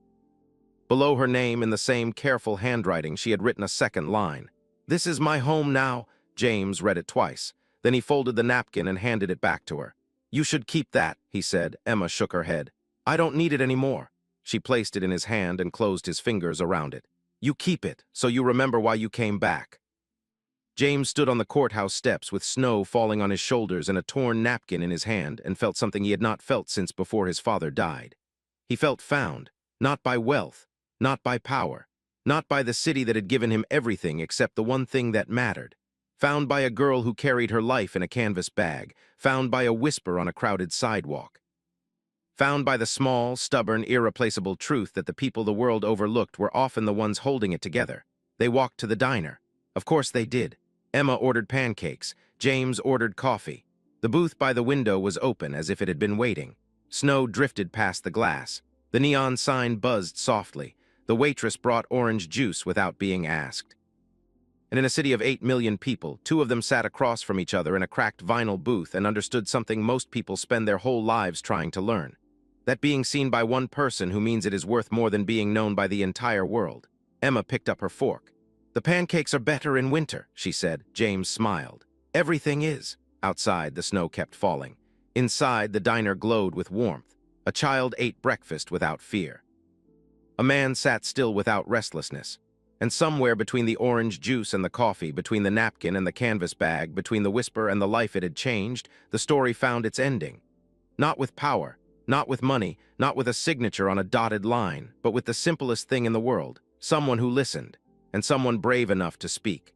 Below her name, in the same careful handwriting, she had written a second line. "This is my home now." James read it twice. Then he folded the napkin and handed it back to her. "You should keep that," he said. Emma shook her head. "I don't need it anymore." She placed it in his hand and closed his fingers around it. "You keep it, so you remember why you came back." James stood on the courthouse steps with snow falling on his shoulders and a torn napkin in his hand, and felt something he had not felt since before his father died. He felt found, not by wealth, not by power, Not by the city that had given him everything except the one thing that mattered. Found by a girl who carried her life in a canvas bag. Found by a whisper on a crowded sidewalk. Found by the small, stubborn, irreplaceable truth that the people the world overlooked were often the ones holding it together. They walked to the diner. Of course they did. Emma ordered pancakes. James ordered coffee. The booth by the window was open as if it had been waiting. Snow drifted past the glass. The neon sign buzzed softly. The waitress brought orange juice without being asked. And in a city of 8 million people, two of them sat across from each other in a cracked vinyl booth and understood something most people spend their whole lives trying to learn. That being seen by one person who means it is worth more than being known by the entire world. Emma picked up her fork. "The pancakes are better in winter," she said. James smiled. "Everything is." Outside, the snow kept falling. Inside, the diner glowed with warmth. A child ate breakfast without fear. A man sat still without restlessness. And somewhere between the orange juice and the coffee, between the napkin and the canvas bag, between the whisper and the life it had changed, the story found its ending. Not with power, not with money, not with a signature on a dotted line, but with the simplest thing in the world, someone who listened, and someone brave enough to speak.